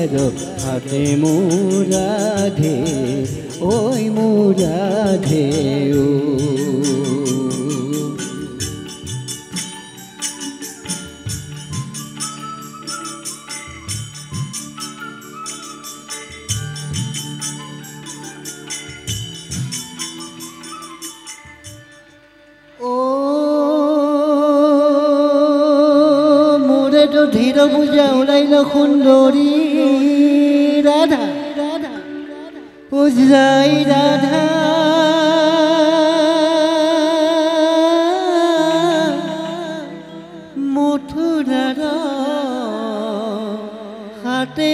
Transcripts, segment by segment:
মথুৰাৰ হাতে মুৰাধে ওই মুৰাধে ধীৰ পূজা ওলাইল সুন্দৰী ৰাধা পূজাই ৰাধা মথুৰাৰ হাতে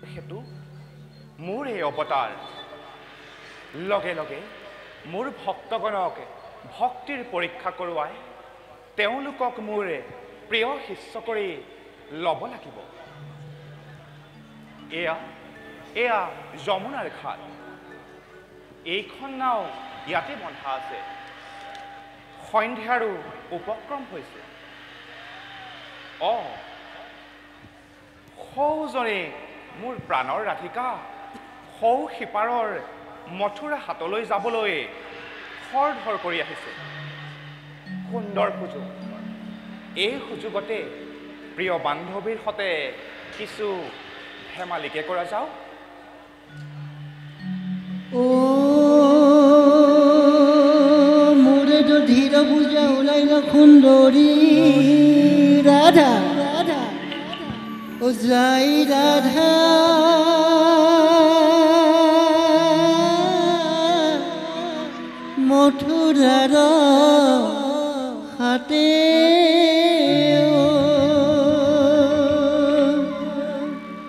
হেতু মোৰ এই অৱতাৰ লগে লগে মোৰ ভক্তগণক ভক্তিৰ পৰীক্ষা কৰোৱাই তেওঁলোকক মোৰ প্ৰিয় শিষ্য কৰি ল'ব লাগিব এয়া যমুনাৰ ঘাট এইখন নাও ইয়াতে বন্ধা আছে সন্ধ্যাৰো উপক্ৰম হৈছে সৌজনে মোৰ প্ৰাণৰ ৰাধিকা সৌ সিপাৰৰ মথুৰা হাতলৈ যাবলৈ খৰধৰ কৰি আহিছে সুন্দৰ সুযোগ এই সুযোগতে প্ৰিয় বান্ধৱীৰ সতে কিছু ধেমালিকে কৰা যাওক মোৰে ধীৰ পূজা ওলাইল সুন্দৰী ৰাধা ও যাই রাধা মথুরার হাতে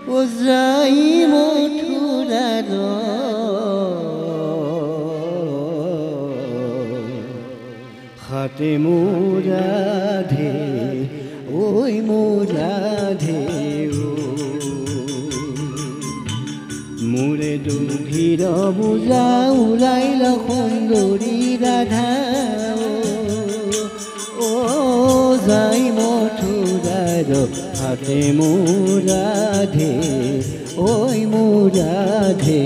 ও যাই মথুরার হাতে মুরাধে ওই মুরাধে মোরে দুধীর বুজা উলাইল সুন্দরী রাধা ও যাই মথুরার হাতে মুরাধে ওই মুরাধে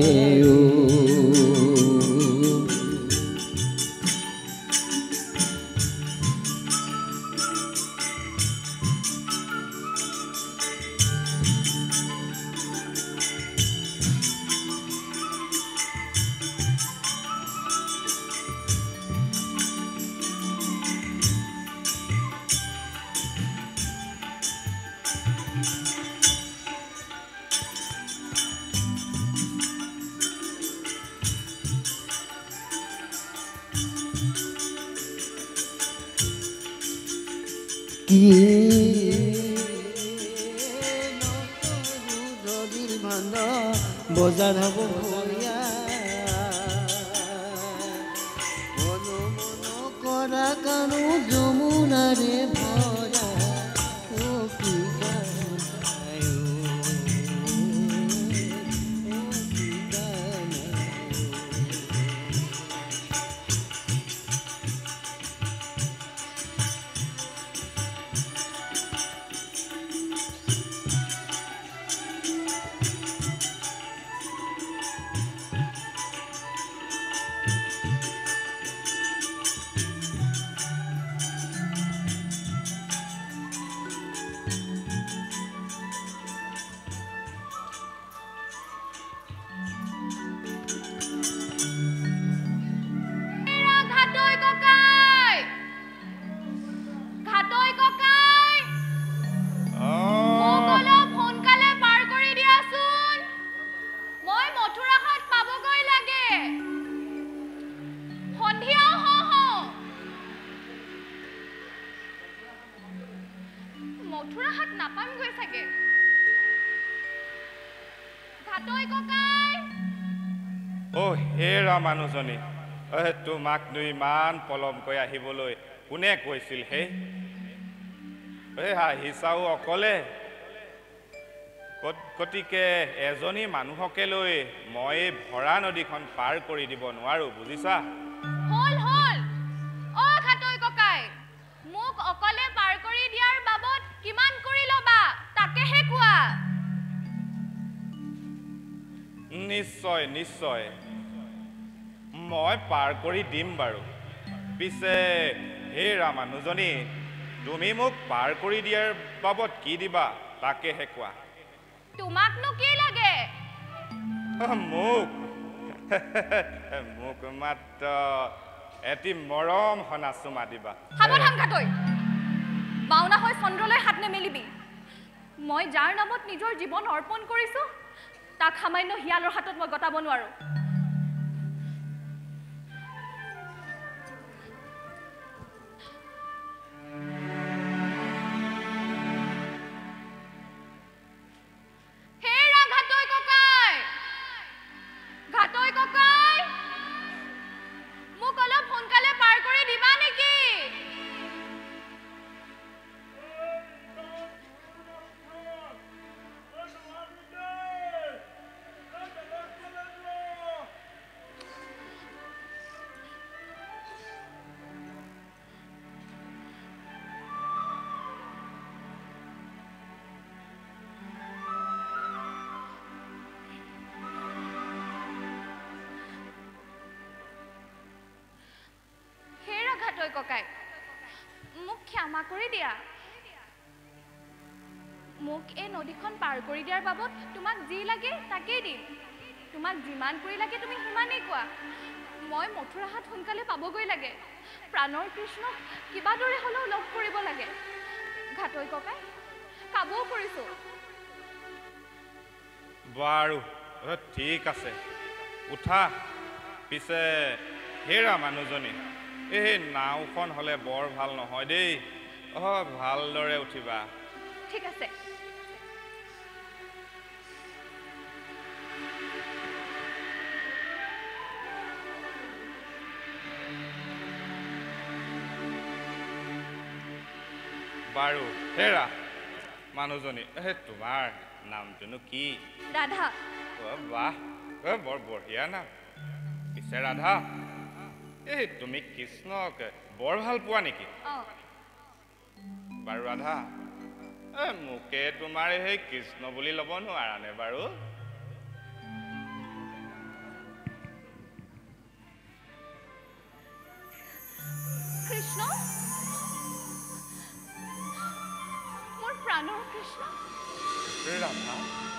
বজাৰ হব ভয়া মন কৰা কানো যমুনাৰে ভৰা ও কি মথুৰা হাত নাপাম গৈ থাকে ঘাটৈ ককাই ও হেৰা মানুহজনী তোমাক দুই মান পলমকৈ আহিবলৈ কোনে কৈছিল হে আহিছাও অকলে গতিকে এজনী মানুহকে লৈ মই ভৰা নদীখন পাৰ কৰি দিব নোৱাৰো বুজিছা হল হল নিশ্চয় নিশ্চয় মই পাৰ কৰি দিম বাৰু পিছে হে ৰামানুজনী তুমি মোক পাৰ কৰি দিয়াৰ বাবদ কি দিবা তাকেহে কোৱা তোমাকনো কি লাগে মোক মোক মাত্ৰ এটি মৰম হনা চুমা দিবা সাৱধান ঘাটৈ বাওনা হৈ চন্দ্ৰলৈ হাত নেমেলিবি মই যাৰ নামত নিজৰ জীৱন অৰ্পণ কৰিছো তাক সামান্য হিয়ালৰ হাতত মই গতাব নোৱাৰো ককাই মোক ক্ষমা কৰি দিয়া মোক এই নদীখন পাৰ কৰি দিয়াৰ বাবদ তোমাক যি লাগে তাকেই দিম তোমাক যিমান কৰি লাগে তুমি সিমানেই কোৱা মই মথুৰাহাট সোনকালে পাবগৈ লাগে প্ৰাণৰ কৃষ্ণক কিবা দৰে হ'লেও লগ কৰিব লাগে ঘাটৈ ককাই কাবও কৰিছো বাৰু ঠিক আছে উঠা পিছে হেৰা মানুহজনী এই নাওখন হলে বৰ ভাল নহয় দেই ভালদৰে উঠিবা ঠিক আছে বাৰু হেৰা মানুহজনী তোমাৰ নামটোনো কি ৰাধা বাহ বৰ বঢ়িয়া নাম পিছে ৰাধা এই তুমি কৃষ্ণক বৰ ভাল পোৱা নেকি বাৰু ৰাধা মোকে তোমাৰ সেই কৃষ্ণ বুলি ল'ব নোৱাৰানে বাৰু কৃষ্ণ মোৰ প্ৰাণৰ কৃষ্ণ ৰাধা